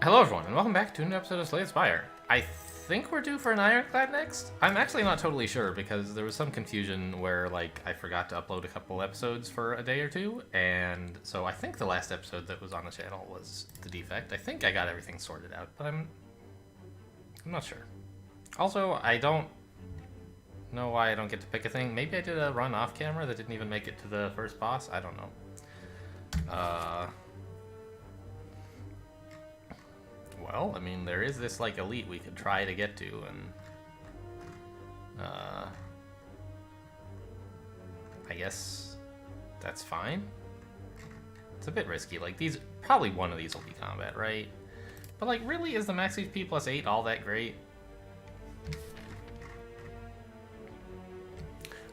Hello everyone, and welcome back to a new episode of Spire. I think we're due for an Ironclad next? I'm actually not totally sure because there was some confusion where, like, I forgot to upload a couple episodes for a day or two, and so I think the last episode that was on the channel was the defect. I think I got everything sorted out, but I'm not sure. Also, I don't know why I don't get to pick a thing. Maybe I did a run off camera that didn't even make it to the first boss. I don't know. Well, I mean, there is this, like, elite we could try to get to, and, I guess that's fine. It's a bit risky. Like, probably one of these will be combat, right? But, like, really, is the max HP plus 8 all that great?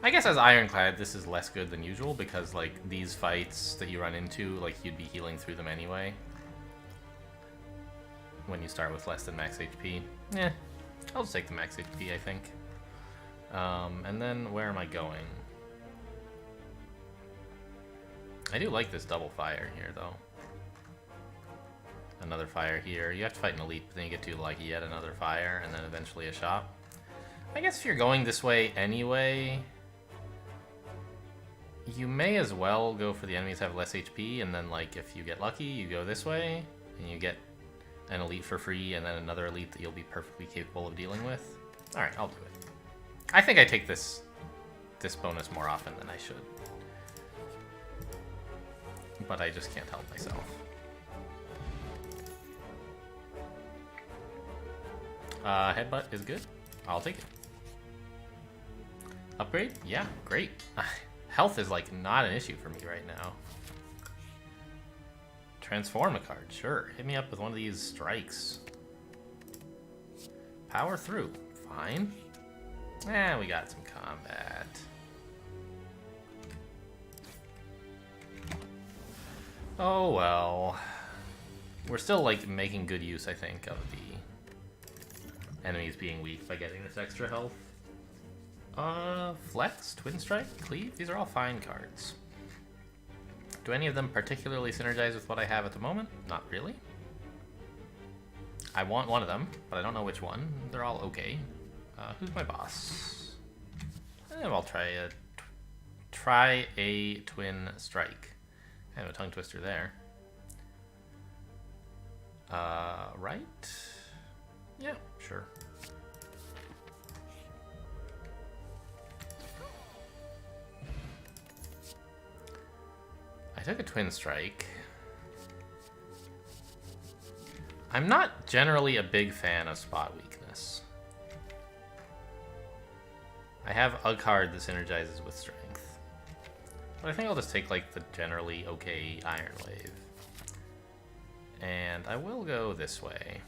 I guess as Ironclad, this is less good than usual, because, like, these fights that you run into, like, you'd be healing through them anyway. When you start with less than max HP. Eh, I'll just take the max HP, I think. And then where am I going? I do like this double fire here, though. Another fire here. You have to fight an elite, but then you get to, like, yet another fire, and then eventually a shop. I guess if you're going this way anyway, you may as well go for the enemies that have less HP, and then, like, if you get lucky, you go this way, and you get an elite for free, and then another elite that you'll be perfectly capable of dealing with. Alright, I'll do it. I think I take this bonus more often than I should. But I just can't help myself. Headbutt is good. I'll take it. Upgrade? Yeah, great. Health is, like, not an issue for me right now. Transform a card, sure. Hit me up with one of these strikes. Power through, fine. Eh, we got some combat. Oh well. We're still, like, making good use, I think, of the enemies being weak by getting this extra health. Flex, Twin Strike, Cleave, these are all fine cards. Do any of them particularly synergize with what I have at the moment? Not really. I want one of them, but I don't know which one. They're all okay. Who's my boss? I'll try a Twin Strike. Kind of a tongue twister there. Right? Yeah, sure. I took a Twin Strike. I'm not generally a big fan of spot weakness. I have a card that synergizes with strength. But I think I'll just take, like, the generally okay Iron Wave. And I will go this way.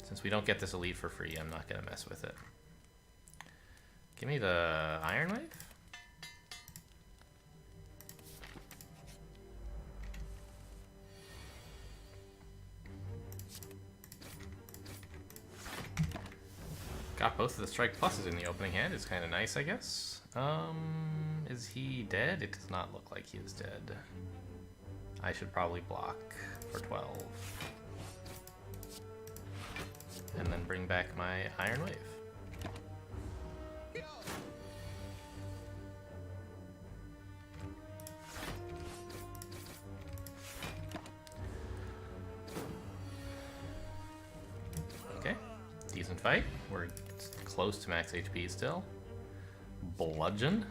Since we don't get this elite for free, I'm not going to mess with it. Give me the Iron Wave. Got both of the strike pluses in the opening hand. It's kind of nice, I guess. Is he dead? It does not look like he is dead. I should probably block for 12. And then bring back my Iron Wave. Okay, decent fight. We're close to max HP still. Bludgeon.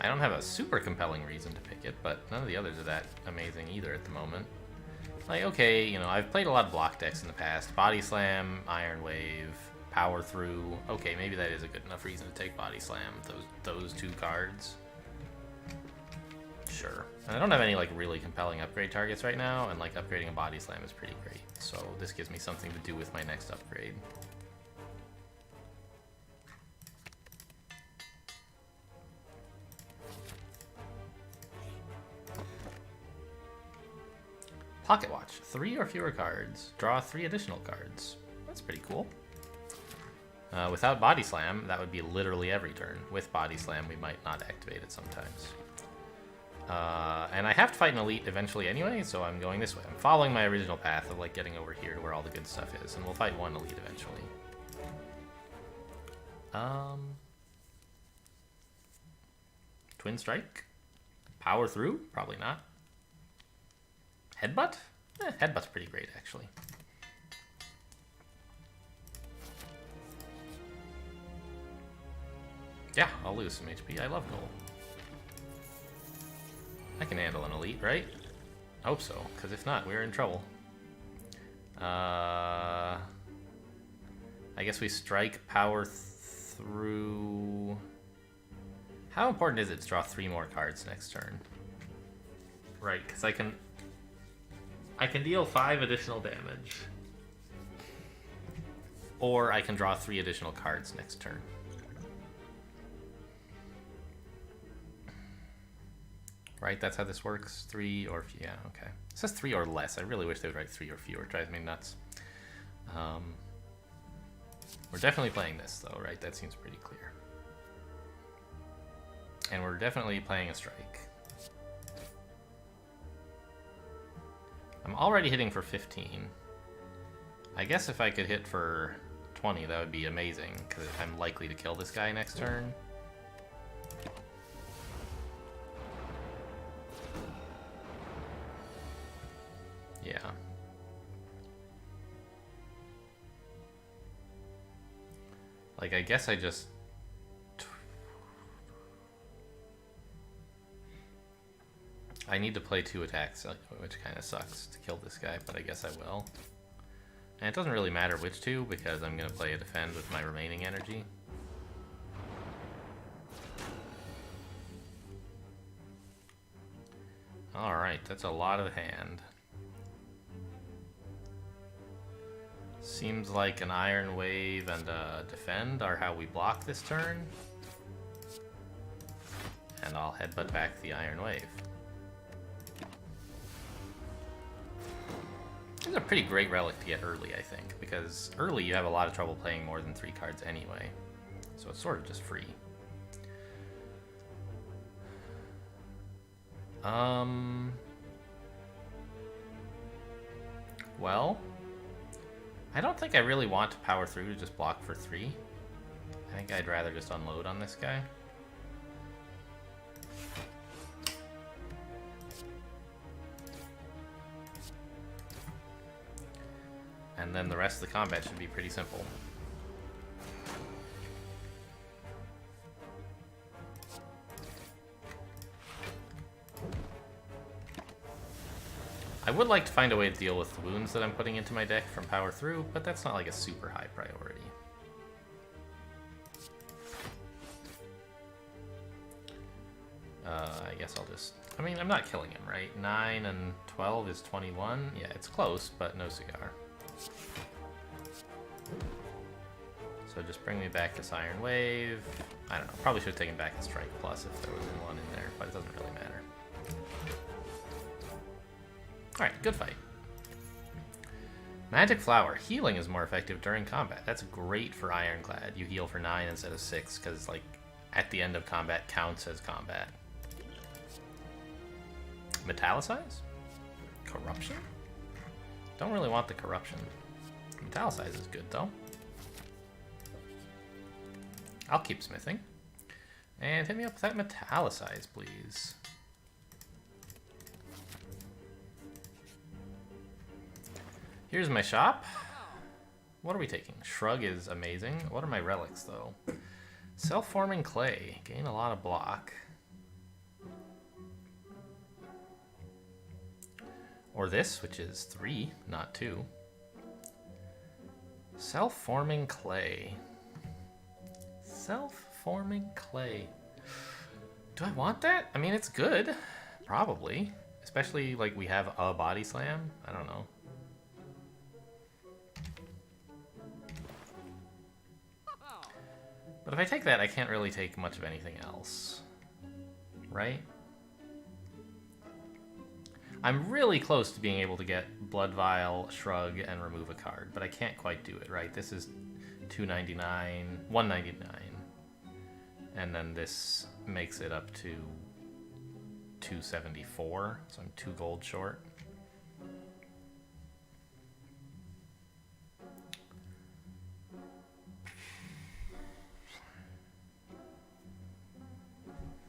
I don't have a super compelling reason to pick it, but none of the others are that amazing either at the moment. Like, okay, you know, I've played a lot of block decks in the past. Body Slam, Iron Wave, Power Through. Okay, maybe that is a good enough reason to take Body Slam, those two cards. Sure. And I don't have any, like, really compelling upgrade targets right now, and, like, upgrading a Body Slam is pretty great. So this gives me something to do with my next upgrade. Pocket Watch. 3 or fewer cards. Draw 3 additional cards. That's pretty cool. Without Body Slam, that would be literally every turn. With Body Slam, we might not activate it sometimes. And I have to fight an elite eventually anyway, so I'm going this way. I'm following my original path of like getting over here to where all the good stuff is, and we'll fight one elite eventually. Twin strike? Power through? Probably not. Headbutt? Headbutt's pretty great, actually. Yeah, I'll lose some HP. I love gold. I can handle an elite, right? I hope so, because if not, we're in trouble. I guess we strike power through... How important is it to draw 3 more cards next turn? Right, because I can deal 5 additional damage. Or I can draw 3 additional cards next turn. Right, that's how this works. 3 or few. Yeah, okay. It says 3 or less. I really wish they would write 3 or fewer. It drives me nuts. We're definitely playing this, though, right? That seems pretty clear. And we're definitely playing a strike. I'm already hitting for 15. I guess if I could hit for 20, that would be amazing, because I'm likely to kill this guy next turn. Yeah. Like, I guess I just... I need to play 2 attacks, which kind of sucks to kill this guy, but I guess I will. And it doesn't really matter which 2, because I'm going to play a defend with my remaining energy. Alright, that's a lot of hand. Seems like an Iron Wave and a defend are how we block this turn. And I'll headbutt back the Iron Wave. This is a pretty great relic to get early, I think, because early you have a lot of trouble playing more than 3 cards anyway. So it's sort of just free. Well, I don't think I really want to power through to just block for 3. I think I'd rather just unload on this guy. And then the rest of the combat should be pretty simple. I would like to find a way to deal with the wounds that I'm putting into my deck from power through, but that's not like a super high priority. I guess I'll just... I mean, I'm not killing him, right? 9 and 12 is 21. Yeah, it's close, but no cigar. So just bring me back this Iron Wave. I don't know, probably should have taken back a Strike Plus if there was one in there, but it doesn't really matter. Alright, good fight. Magic Flower. Healing is more effective during combat. That's great for Ironclad. You heal for 9 instead of 6, because, like, at the end of combat counts as combat. Metallicize? Corruption? Don't really want the Corruption. Metallicize is good, though. I'll keep smithing. And hit me up with that Metallicize, please. Here's my shop. What are we taking? Shrug is amazing. What are my relics, though? Self-forming clay. Gain a lot of block. Or this, which is 3, not 2. Self-forming clay. Self-forming clay. Do I want that? I mean, it's good. Probably. Especially, like, we have a body slam. I don't know. But if I take that, I can't really take much of anything else. Right? I'm really close to being able to get Blood Vial, Shrug, and remove a card, but I can't quite do it, right? This is $2.99, $1.99. And then this makes it up to 274, so I'm 2 gold short.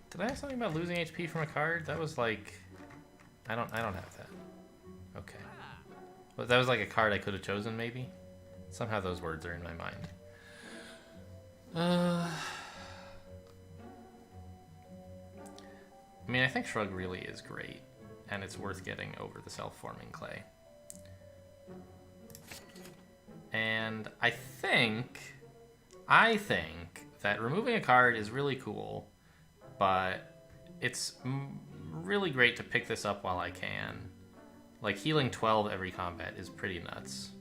Did I have something about losing HP from a card? That was like, I don't have that. Okay. But that was like a card I could have chosen, maybe? Somehow those words are in my mind. I mean, I think Shrug really is great, and it's worth getting over the self-forming clay. And I think that removing a card is really cool, but it's really great to pick this up while I can. Like, healing 12 every combat is pretty nuts.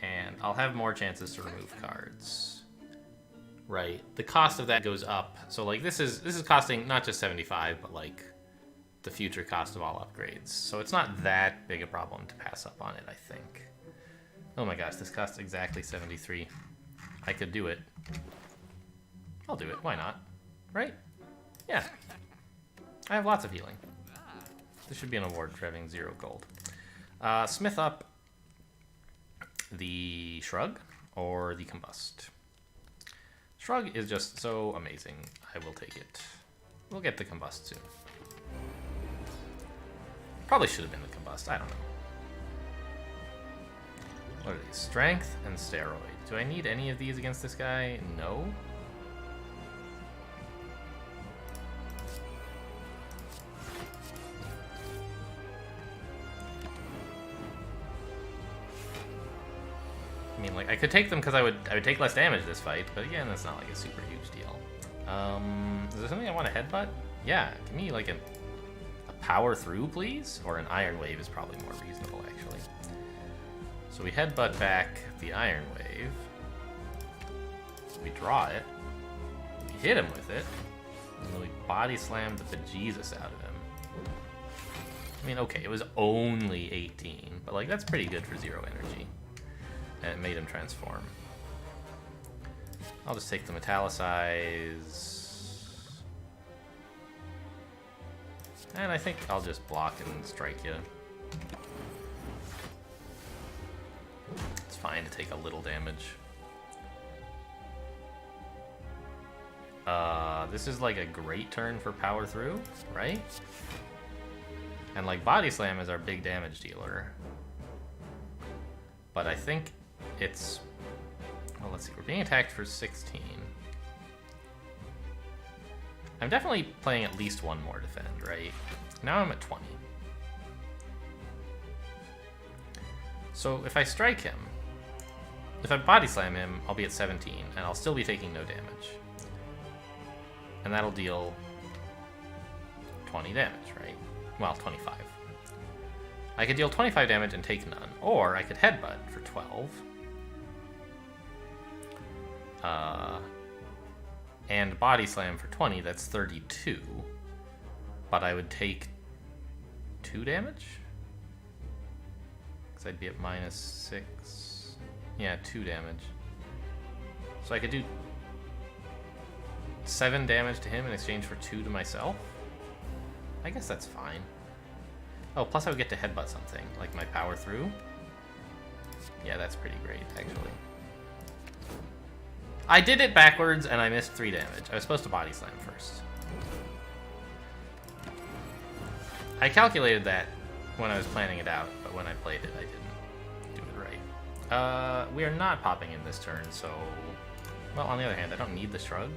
And I'll have more chances to remove cards. Right. The cost of that goes up. So, like, this is costing not just 75, but, like, the future cost of all upgrades. So it's not that big a problem to pass up on it, I think. Oh my gosh, this costs exactly 73. I could do it. I'll do it. Why not? Right? Yeah. I have lots of healing. This should be an award for having 0 gold. Smith up the Shrug or the Combust. Shrug is just so amazing. I will take it. We'll get the Combust soon. Probably should have been the Combust. I don't know. What are these? Strength and Steroid. Do I need any of these against this guy? No. I mean, like, I could take them because I would take less damage this fight, but again, that's not like a super huge deal. Is there something I want to headbutt? Yeah, give me like a power through, please? Or an Iron Wave is probably more reasonable, actually. So we headbutt back the Iron Wave. We draw it. We hit him with it. And then we body slam the bejesus out of him. I mean, okay, it was only 18, but like that's pretty good for 0 energy. And it made him transform. I'll just take the Metallicize. And I think I'll just block and strike you. It's fine to take a little damage. This is like a great turn for power through, right? And like body slam is our big damage dealer. But I think it's, well, let's see, we're being attacked for 16. I'm definitely playing at least one more defend, right? Now I'm at 20. So if I strike him, if I body slam him, I'll be at 17, and I'll still be taking no damage. And that'll deal 20 damage, right? Well, 25. I could deal 25 damage and take none, or I could headbutt for 12. And body slam for 20, that's 32. But I would take 2 damage? Because I'd be at -6. Yeah, 2 damage. So I could do 7 damage to him in exchange for 2 to myself? I guess that's fine. Oh, plus I would get to headbutt something, like my power through. Yeah, that's pretty great, actually. I did it backwards, and I missed 3 damage. I was supposed to body slam first. I calculated that when I was planning it out, but when I played it, I didn't do it right. We are not popping in this turn, so... Well, on the other hand, I don't need the Shrug.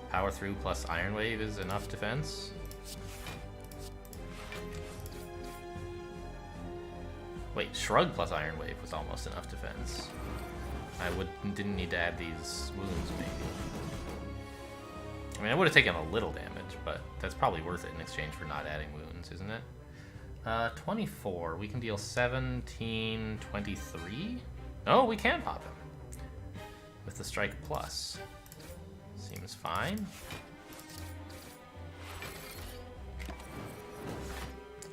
Power through plus Iron Wave is enough defense. Wait, Shrug plus Iron Wave was almost enough defense. I didn't need to add these wounds, maybe. I mean, I would have taken a little damage, but that's probably worth it in exchange for not adding wounds, isn't it? 24. We can deal 17, 23? Oh, we can pop him. With the Strike Plus. Seems fine.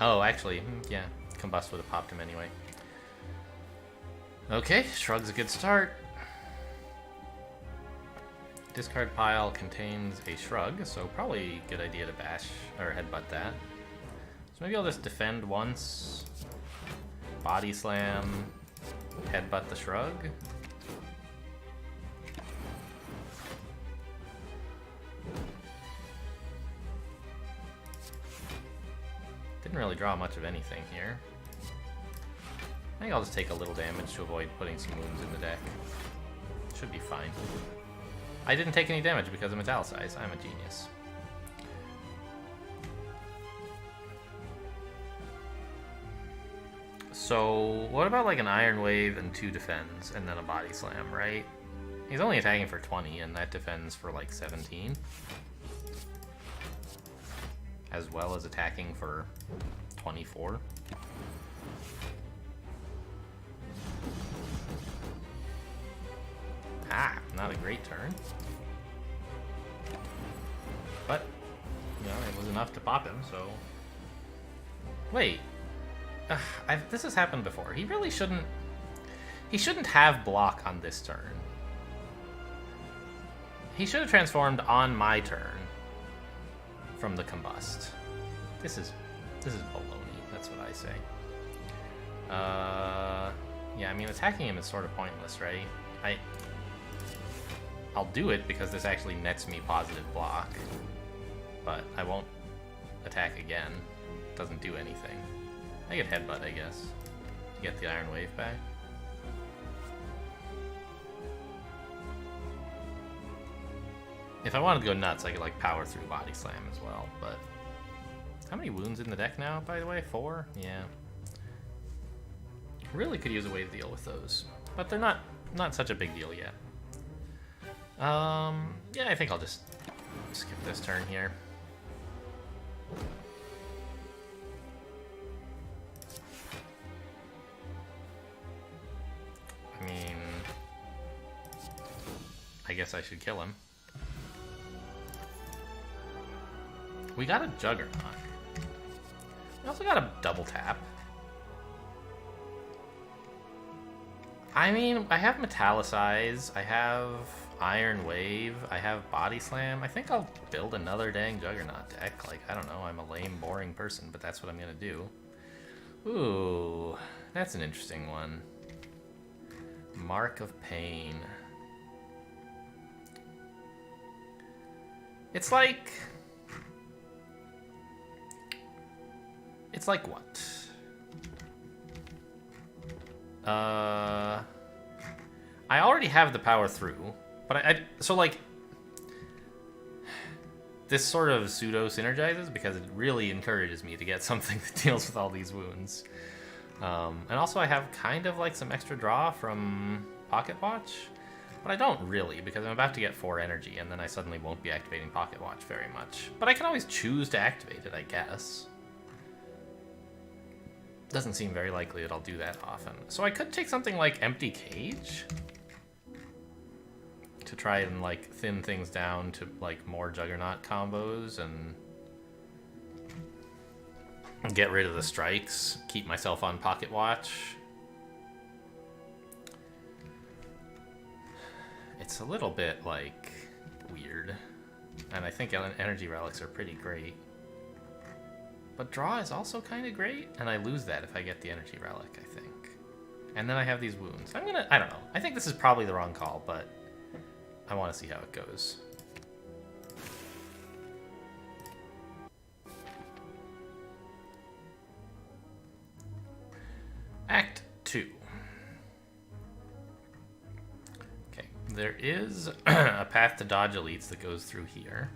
Oh, actually, yeah. Combust would have popped him anyway. Okay, Shrug's a good start. discard pile contains a shrug, so probably a good idea to bash or headbutt that. So maybe I'll just defend once, body slam, headbutt the shrug. Didn't really draw much of anything here. I think I'll just take a little damage to avoid putting some wounds in the deck. Should be fine. I didn't take any damage because I'm italicized. I'm a genius. So, what about like an Iron Wave and 2 defends, and then a Body Slam, right? He's only attacking for 20, and that defends for like 17. As well as attacking for 24. Ah, not a great turn. But, you know, it was enough to pop him, so... Wait. This has happened before. He really shouldn't... He shouldn't have block on this turn. He should have transformed on my turn from the combust. This is baloney. That's what I say. Yeah, I mean, attacking him is sort of pointless, right? I'll do it because this actually nets me positive block, but I won't attack again. It doesn't do anything. I get headbutt, I guess, to get the Iron Wave back. If I wanted to go nuts, I could like power through Body Slam as well, but... How many wounds in the deck now, by the way? 4? Yeah. Really could use a way to deal with those, but they're not such a big deal yet. Yeah, I think I'll just skip this turn here. I mean, I guess I should kill him. We got a Juggernaut. We also got a double tap. I mean, I have Metallicize, I have Iron Wave, I have Body Slam. I think I'll build another dang Juggernaut deck. Like, I don't know, I'm a lame, boring person, but that's what I'm gonna do. Ooh, that's an interesting one. Mark of Pain. It's like what? I already have the power through, but so like this sort of pseudo synergizes because it really encourages me to get something that deals with all these wounds. And also I have kind of like some extra draw from Pocket Watch, but I don't really because I'm about to get 4 energy and then I suddenly won't be activating Pocket Watch very much. But I can always choose to activate it, I guess. Doesn't seem very likely that I'll do that often. So I could take something like Empty Cage to try and like thin things down to like more Juggernaut combos and get rid of the strikes, keep myself on Pocket Watch. It's a little bit like weird, and I think energy relics are pretty great. But draw is also kind of great, and I lose that if I get the energy relic, I think. And then I have these wounds. I don't know. I think this is probably the wrong call, but I want to see how it goes. Act 2. Okay, there is a path to dodge elites that goes through here.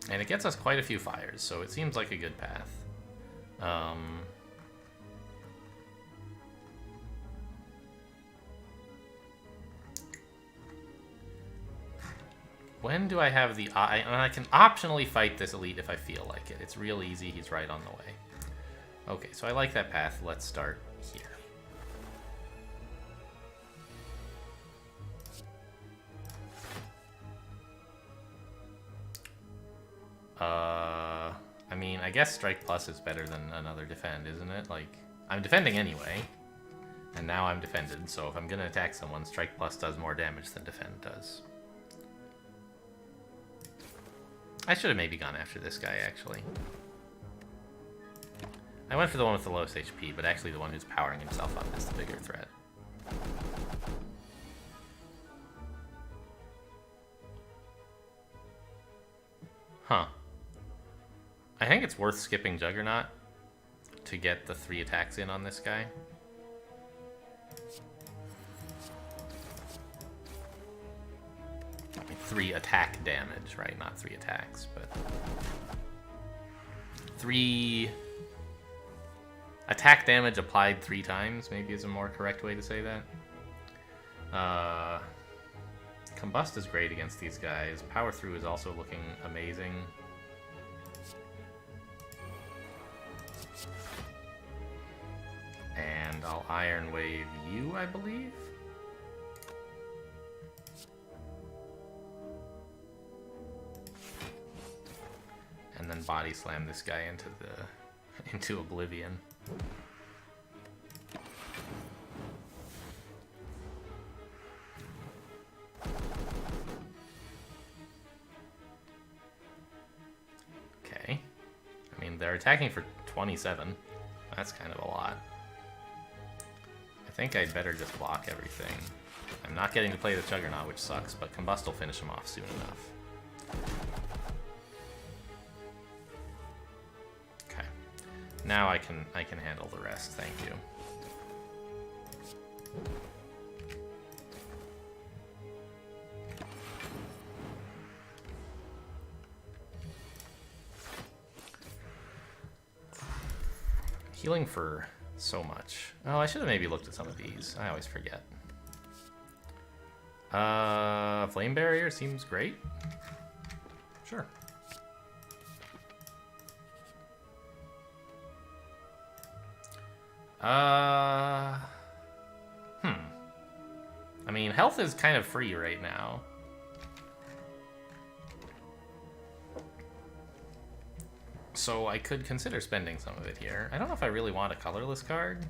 And it gets us quite a few fires, so it seems like a good path. When do I have the... I can optionally fight this elite if I feel like it. It's real easy. He's right on the way. Okay, so I like that path. Let's start here. I mean, I guess Strike Plus is better than another defend, isn't it? Like, I'm defending anyway. And now I'm defended, so if I'm gonna attack someone, Strike Plus does more damage than Defend does. I should have maybe gone after this guy, actually. I went for the one with the lowest HP, but actually the one who's powering himself up is the bigger threat. Huh. I think it's worth skipping Juggernaut to get the 3 attacks in on this guy. I mean, 3 attack damage, right? Not 3 attacks, but 3 attack damage applied 3 times, maybe is a more correct way to say that. Combust is great against these guys. Power Through is also looking amazing. And I'll Iron Wave you, I believe. And then Body Slam this guy into oblivion. Okay. I mean, they're attacking for 27. That's kind of a lot. I think I'd better just block everything. I'm not getting to play the Juggernaut, which sucks, but Combust will finish him off soon enough. Okay. Now I can handle the rest, thank you. Healing for so much. Oh, I should have maybe looked at some of these. I always forget. Flame Barrier seems great. Sure. I mean, health is kind of free right now. So I could consider spending some of it here. I don't know if I really want a colorless card.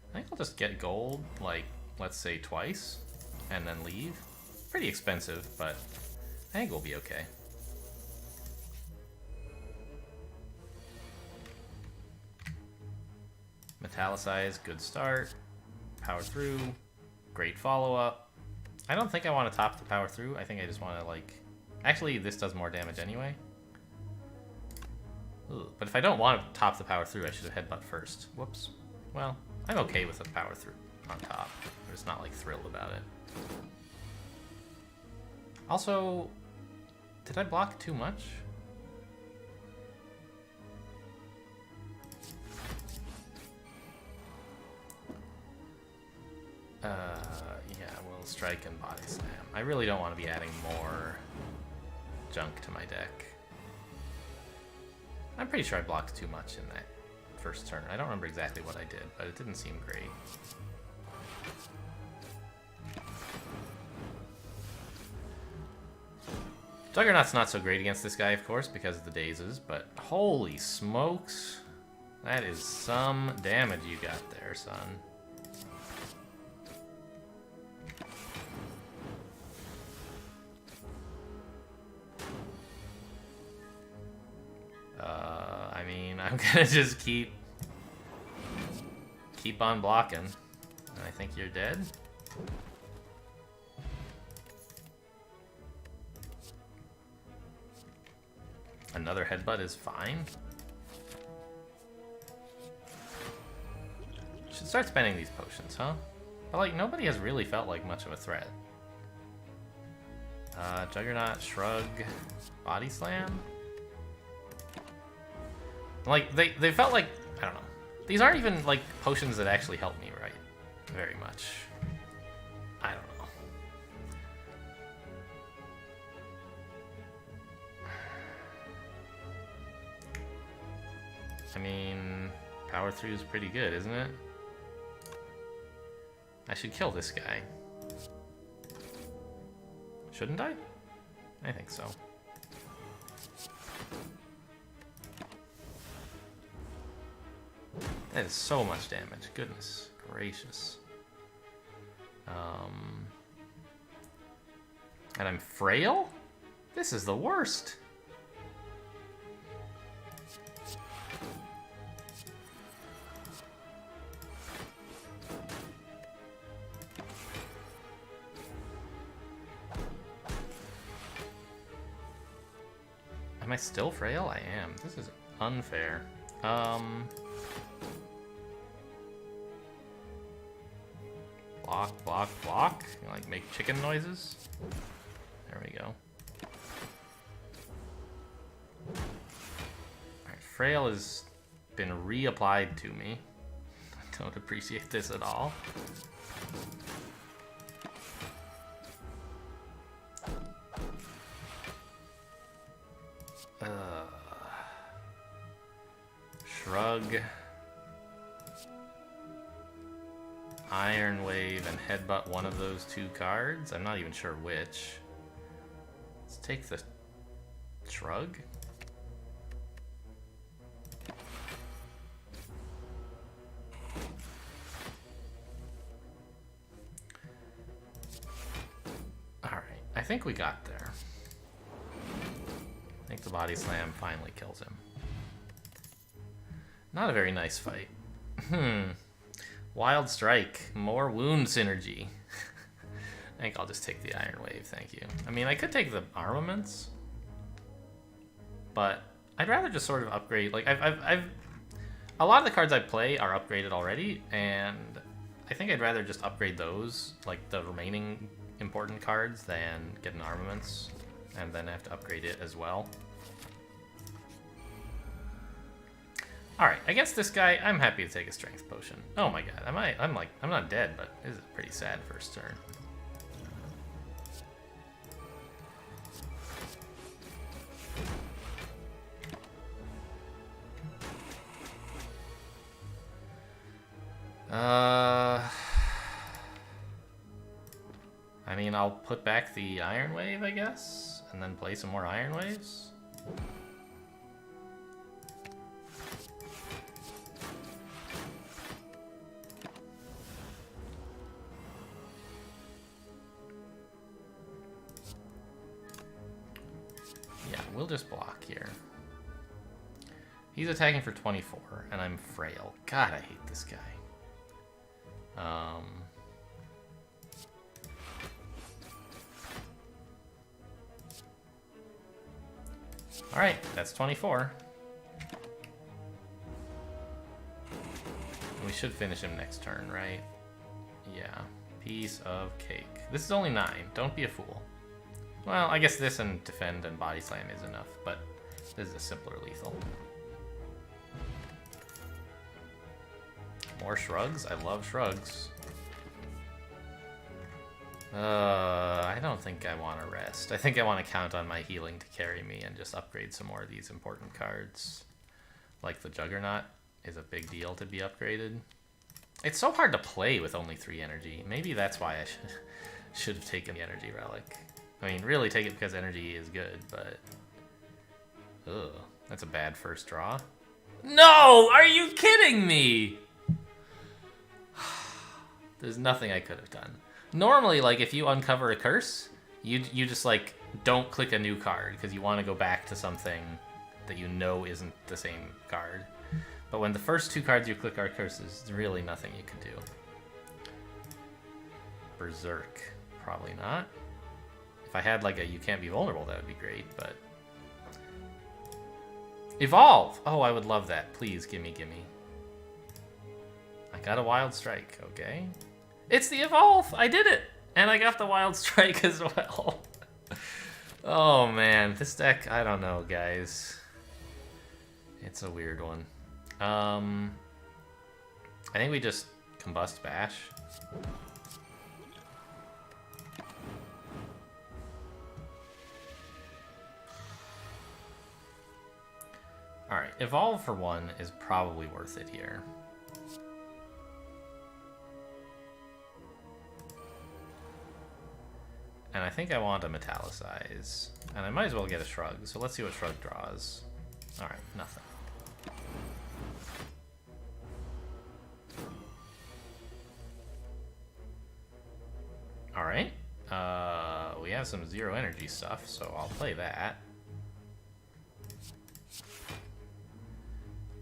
I think I'll just get gold, like, let's say twice, and then leave. Pretty expensive, but I think we'll be okay. Metallicize, good start. Power Through, great follow-up. I don't think I want to top the Power Through. I think I just want to, like... Actually, this does more damage anyway. Ooh, but if I don't want to top the Power Through, I should have Headbutt first. Whoops. Well, I'm okay with the Power Through on top. I'm just not, like, thrilled about it. Also, did I block too much? Yeah, we'll Strike and Body Slam. I really don't want to be adding more junk to my deck. I'm pretty sure I blocked too much in that first turn. I don't remember exactly what I did, but it didn't seem great. Juggernaut's not so great against this guy, of course, because of the dazes, but holy smokes. That is some damage you got there, son. I mean, I'm gonna just keep on blocking. I think you're dead. Another Headbutt is fine. Should start spending these potions, huh? But like, nobody has really felt like much of a threat. Juggernaut, Shrug, Body Slam. Like, they felt like, I don't know. These aren't even, like, potions that actually help me, right? Very much. I don't know. I mean, Power Through is pretty good, isn't it? I should kill this guy. Shouldn't I? I think so. That is so much damage. Goodness gracious. And I'm frail? This is the worst. Am I still frail? I am. This is unfair. Block, block, block. You like make chicken noises? There we go. Alright, frail has been reapplied to me. I don't appreciate this at all. Shrug, Iron Wave, and headbutt one of those two cards. I'm not even sure which. Let's take the Shrug. Alright, I think we got there. I think the Body Slam finally kills him. Not a very nice fight. Wild Strike. More wound synergy. I think I'll just take the Iron Wave, thank you. I mean, I could take the armaments, but I'd rather just sort of upgrade. Like, I've a lot of the cards I play are upgraded already, and I think I'd rather just upgrade those, like the remaining important cards, than get an armaments, and then have to upgrade it as well. Alright, against this guy, I'm happy to take a strength potion. Oh my god, I'm not dead, but this is a pretty sad first turn. I mean, I'll put back the Iron Wave, I guess, and then play some more Iron Waves. We'll just block here. He's attacking for 24, and I'm frail. God, I hate this guy. Alright, that's 24. We should finish him next turn, right? Yeah. Piece of cake. This is only 9. Don't be a fool. Well, I guess this and defend and body slam is enough, but this is a simpler lethal. More shrugs? I love shrugs. I don't think I want to rest. I think I want to count on my healing to carry me and just upgrade some more of these important cards. Like the Juggernaut is a big deal to be upgraded. It's so hard to play with only 3 energy. Maybe that's why I should have taken the energy relic. I mean, really take it because energy is good, but... Ugh, that's a bad first draw. No! Are you kidding me? There's nothing I could have done. Normally, like, if you uncover a curse, you just, like, don't click a new card because you want to go back to something that you know isn't the same card. But when the first 2 cards you click are curses, there's really nothing you can do. Berserk. Probably not. If I had, like, a you can't be vulnerable, that would be great, but... Evolve! Oh, I would love that. Please, gimme, gimme. I got a Wild Strike, okay. It's the Evolve! I did it! And I got the Wild Strike as well. Oh, man. This deck, I don't know, guys. It's a weird one. I think we just Combust Bash. Alright, Evolve for 1 is probably worth it here. And I think I want to Metallicize. And I might as well get a Shrug, so let's see what Shrug draws. Alright, nothing. have some zero energy stuff, so I'll play that.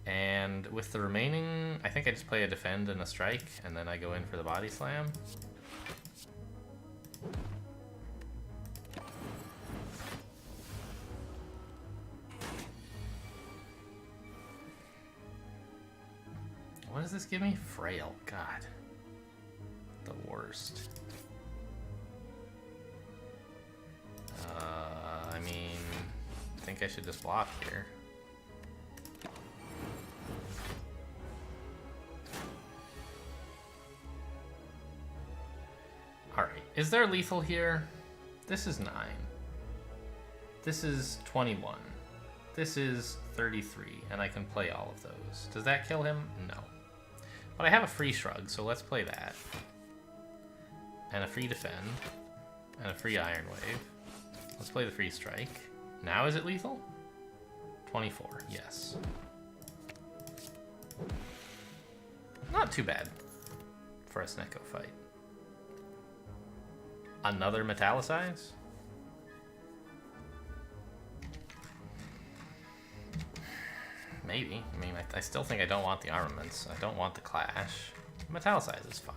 And with the remaining, I think I just play a defend and a strike, and then I go in for the body slam. What does this give me? Frail. God. The worst. I mean, I think I should just block here. Alright, is there lethal here? This is 9. This is 21. This is 33, and I can play all of those. Does that kill him? No. But I have a free shrug, so let's play that. And a free defend. And a free iron wave. Let's play the free strike. Now is it lethal? 24, yes. Not too bad for a Snecko fight. Another metallicize? Maybe. I mean, I still think I don't want the armaments. I don't want the clash. Metallicize is fine.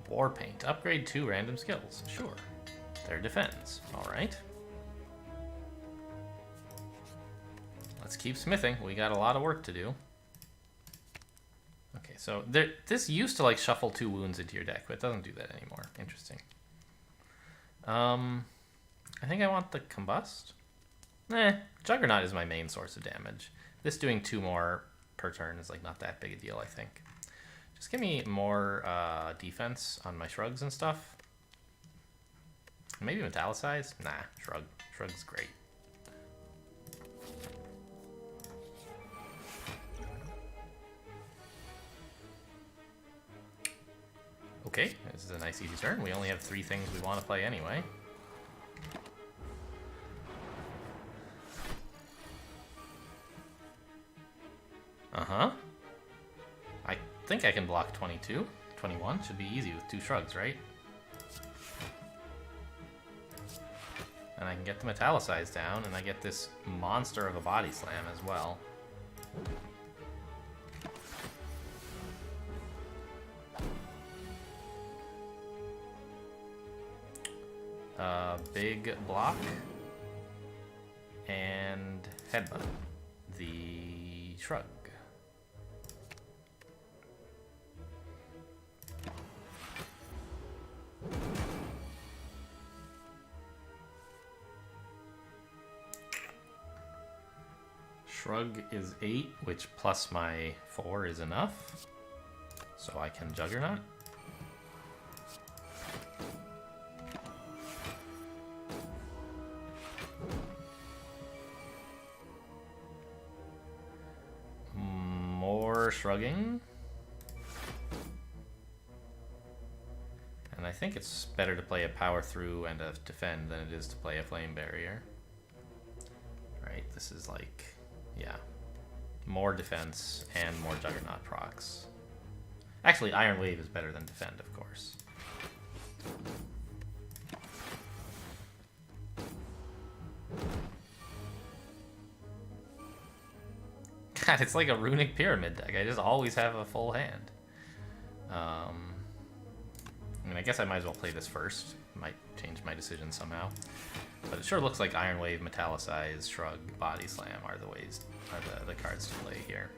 Warpaint. Upgrade 2 random skills. Sure. Their defense. Alright. Let's keep smithing. We got a lot of work to do. Okay, so this used to like shuffle 2 wounds into your deck, but it doesn't do that anymore. Interesting. I think I want the combust. Juggernaut is my main source of damage. This doing 2 more per turn is like not that big a deal, I think. Just give me more defense on my shrugs and stuff. Maybe metallicize? Nah, shrug. Shrug's great. Okay, this is a nice easy turn. We only have 3 things we want to play anyway. Uh-huh. I think I can block 22. 21 should be easy with 2 shrugs, right? And I can get the metallicize down, and I get this monster of a body slam as well. Big block and headbutt. The shrug. Shrug is 8, which plus my 4 is enough. So I can Juggernaut. More shrugging. And I think it's better to play a power through and a defend than it is to play a flame barrier. Right, this is like, yeah, more defense and more Juggernaut procs. Actually, Iron Wave is better than defend, of course. God, it's like a runic pyramid deck. I just always have a full hand. I mean, I guess I might as well play this first. Might change my decision somehow. But it sure looks like Iron Wave, Metallicize, Shrug, Body Slam are the cards to play here.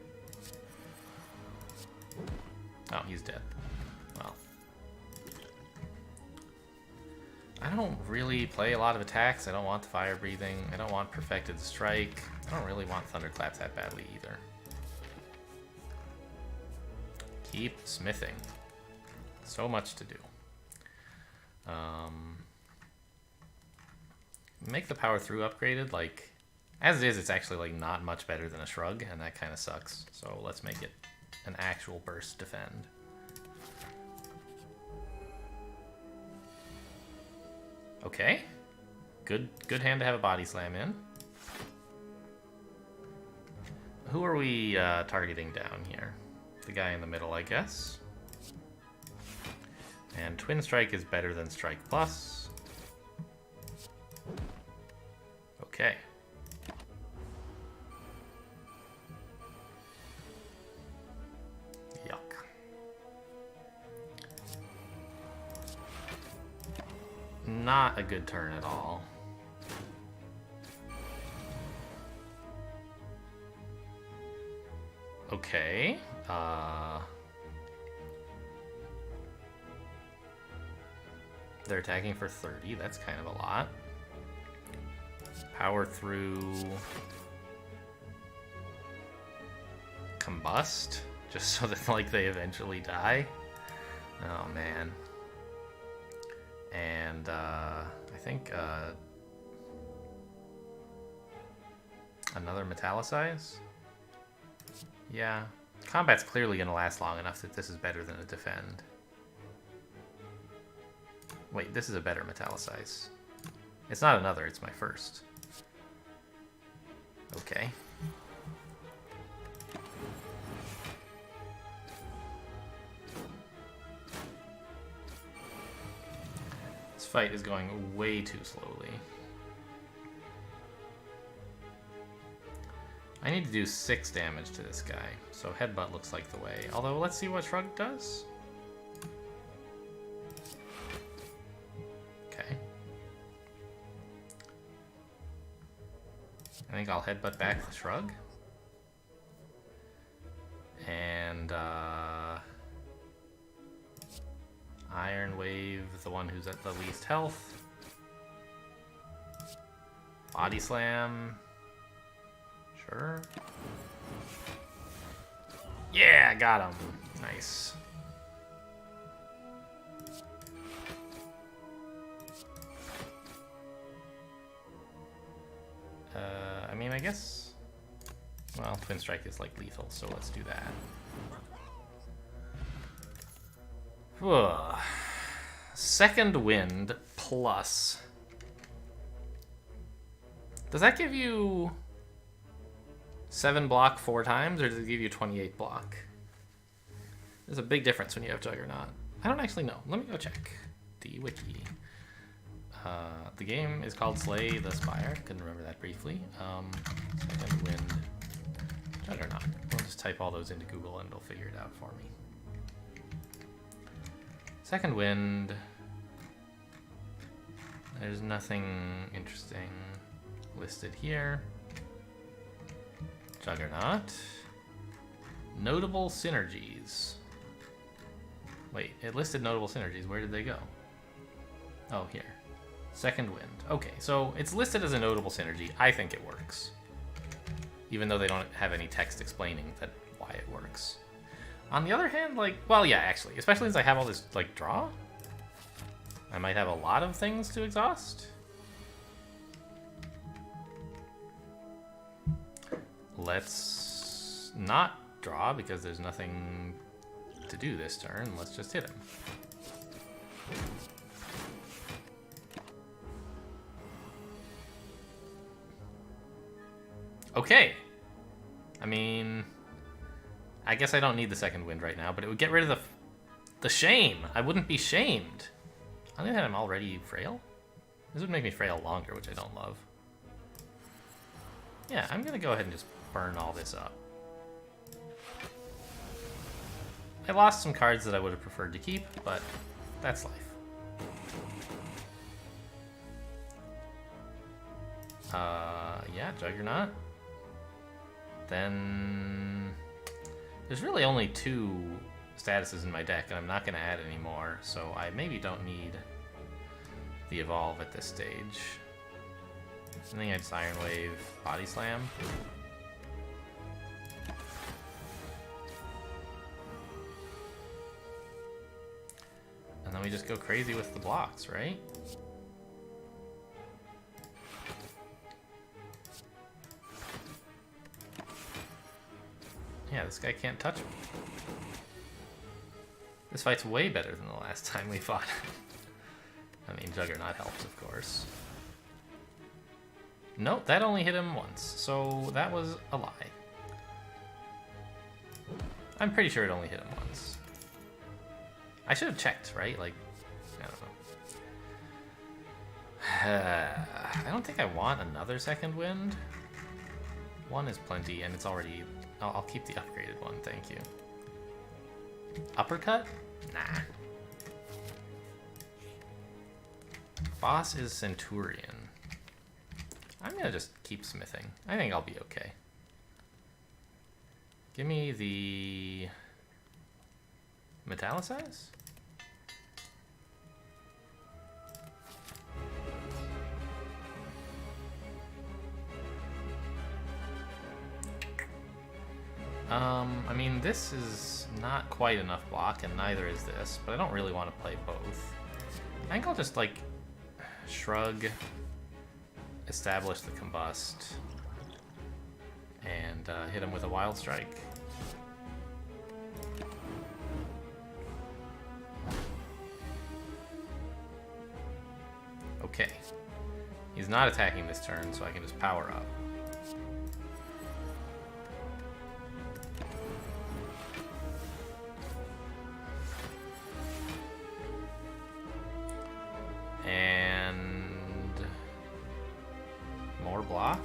Oh, he's dead. Well. I don't really play a lot of attacks. I don't want the Fire Breathing. I don't want Perfected Strike. I don't really want Thunderclap that badly either. Keep smithing. So much to do. Make the power through upgraded. Like, as it is, it's actually like not much better than a shrug, and that kind of sucks. So let's make it an actual burst defend. Okay. Good hand to have a body slam in. Who are we targeting down here? The guy in the middle, I guess. And Twin Strike is better than Strike Plus. Okay. Yuck. Not a good turn at all. Okay. They're attacking for 30. That's kind of a lot. Power through. Combust, just so that like they eventually die. Oh man. And I think another metallicize. Yeah, combat's clearly gonna last long enough that this is better than a defend. Wait, this is a better metallicize. It's not another, it's my first. Okay. This fight is going way too slowly. I need to do 6 damage to this guy, so Headbutt looks like the way. Although, let's see what Shrug does. Okay. I think I'll Headbutt back the Shrug. And, Iron Wave, the one who's at the least health. Body Slam. Sure. Yeah, got him. Nice. I mean, I guess... Well, Twin Strike is like lethal, so let's do that. Ugh. Second Wind plus. Does that give you 7 block 4 times, or does it give you 28 block? There's a big difference when you have Juggernaut. I don't actually know. Let me go check the wiki. The game is called Slay the Spire. Couldn't remember that briefly. Second Wind Juggernaut. We'll just type all those into Google and it'll figure it out for me. Second Wind. There's nothing interesting listed here. Juggernaut. Notable synergies. Wait, it listed notable synergies. Where did they go? Oh, here. Second Wind. Okay, so it's listed as a notable synergy. I think it works. Even though they don't have any text explaining that why it works. On the other hand, like, well, yeah, actually, especially since I have all this, like, draw, I might have a lot of things to exhaust. Let's not draw because there's nothing to do this turn. Let's just hit him. Okay. I mean, I guess I don't need the Second Wind right now, but it would get rid of the shame. I wouldn't be shamed. On the other hand, I'm already frail. This would make me frail longer, which I don't love. Yeah, I'm gonna go ahead and just burn all this up. I lost some cards that I would have preferred to keep, but that's life. Yeah, Juggernaut. Then there's really only 2 statuses in my deck, and I'm not going to add any more, so I maybe don't need the Evolve at this stage. I think I'd Iron Wave, Body Slam. And then we just go crazy with the blocks, right? Yeah, this guy can't touch me. This fight's way better than the last time we fought. I mean, Juggernaut helps, of course. Nope, that only hit him once, so that was a lie. I'm pretty sure it only hit him once. I should have checked, right? Like, I don't know. I don't think I want another second wind. One is plenty, and it's already... I'll keep the upgraded one, thank you. Uppercut? Nah. Boss is Centurion. I'm gonna just keep smithing. I think I'll be okay. Give me the... Metallicize? I mean, this is not quite enough block, and neither is this, but I don't really want to play both. I think I'll just, like, shrug, establish the combust, and hit him with a wild strike. Okay. He's not attacking this turn, so I can just power up. And more block.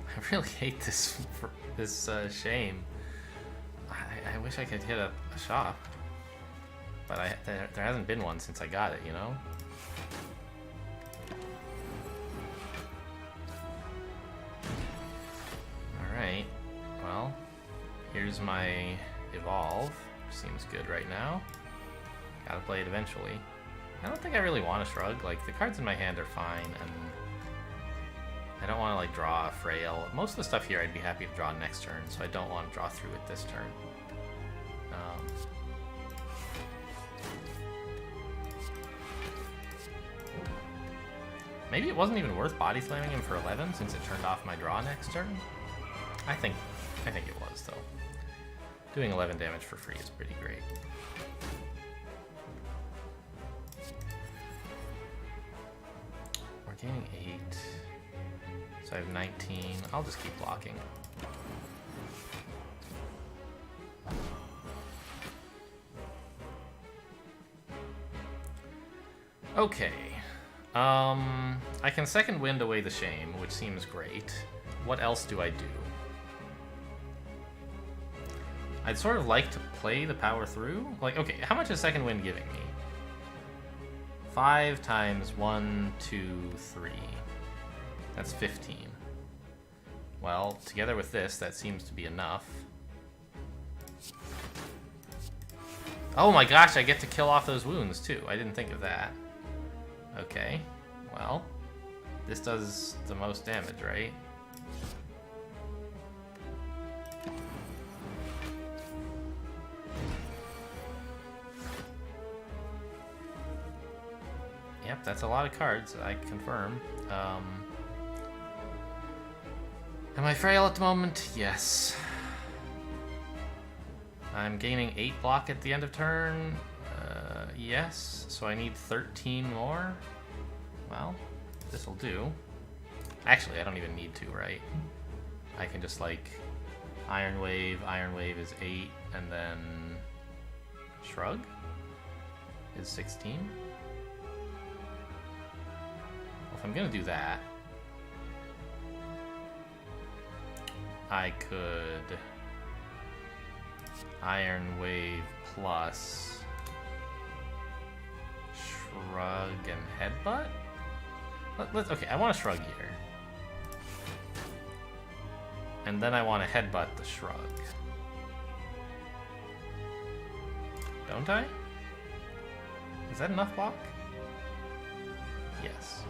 I really hate this shame. I wish I could hit a shop, but there hasn't been one since I got it, you know? Alright, well, here's my evolve, which seems good right now. Gotta play it eventually. I don't think I really want to shrug, like, the cards in my hand are fine, and I don't want to, like, draw a frail. Most of the stuff here I'd be happy to draw next turn, so I don't want to draw through it this turn. Maybe it wasn't even worth body slamming him for 11 since it turned off my draw next turn. I think it was, though. Doing 11 damage for free is pretty great. We're gaining 8. So I have 19. I'll just keep blocking. Okay. I can second wind away the shame, which seems great. What else do I do? I'd sort of like to play the power through. Like, okay, how much is second wind giving me? 5 times 1, 2, 3. That's 15. Well, together with this, that seems to be enough. Oh my gosh, I get to kill off those wounds too. I didn't think of that. Okay, well, this does the most damage, right? Yep, that's a lot of cards, I confirm. Am I frail at the moment? Yes. I'm gaining 8 block at the end of turn. Yes. So I need 13 more. Well, this'll do. Actually, I don't even need to, right? I can just, like, Iron Wave. Iron Wave is 8, and then Shrug is 16. Well, if I'm gonna do that, I could Iron Wave plus Shrug and Headbutt? Okay, I want to Shrug here. And then I want to Headbutt the Shrug. Don't I? Is that enough block? Yes.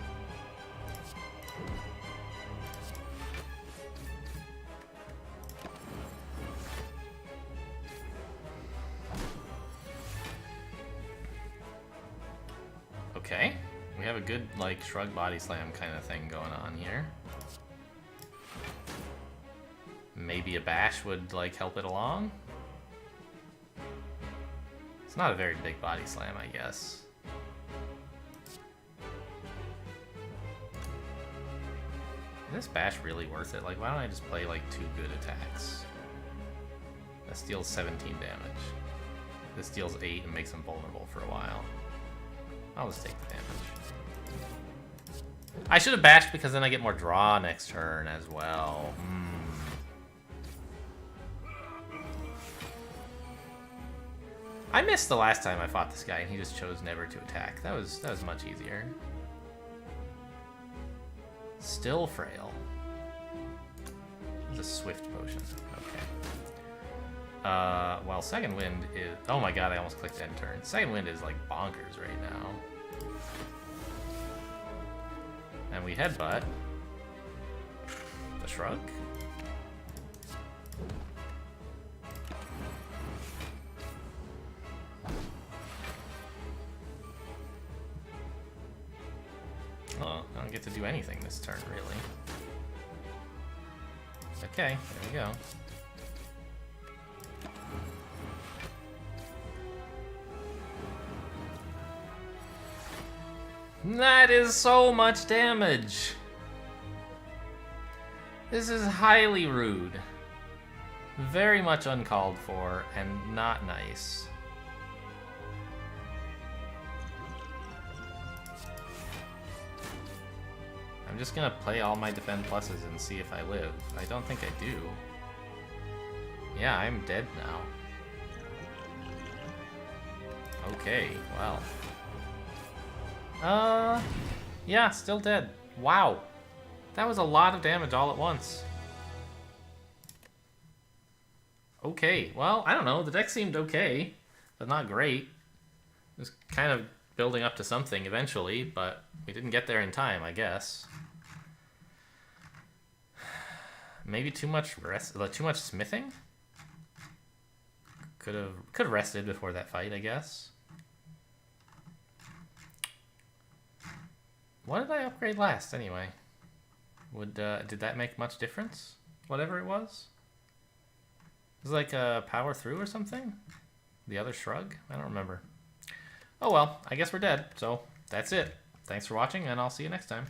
Okay, we have a good, like, shrug body slam kind of thing going on here. Maybe a bash would, like, help it along. It's not a very big body slam, I guess. this bash really worth it? Like, why don't I just play, like, 2 good attacks? This deals 17 damage. This deals 8 and makes him vulnerable for a while. I'll just take the damage. I should have bashed because then I get more draw next turn as well. I missed the last time I fought this guy and he just chose never to attack. That was much easier. Still frail. It's a swift potion. Okay. Well, second wind is... Oh my god, I almost clicked end turn. Second wind is like bonkers right now. And we headbutt. The shrug. Oh, I don't get to do anything this turn, really. Okay, there we go. That is so much damage! This is highly rude. Very much uncalled for, and not nice. I'm just gonna play all my defend pluses and see if I live. I don't think I do. Yeah, I'm dead now. Okay, well. Yeah, still dead. Wow. That was a lot of damage all at once. Okay, well, I don't know. The deck seemed okay, but not great. It was kind of building up to something eventually, but we didn't get there in time, I guess. Maybe too much smithing? Could have rested before that fight, I guess. What did I upgrade last, anyway? Did that make much difference? Whatever it was? It was like a power through or something? The other shrug? I don't remember. Oh well, I guess we're dead, so that's it. Thanks for watching, and I'll see you next time.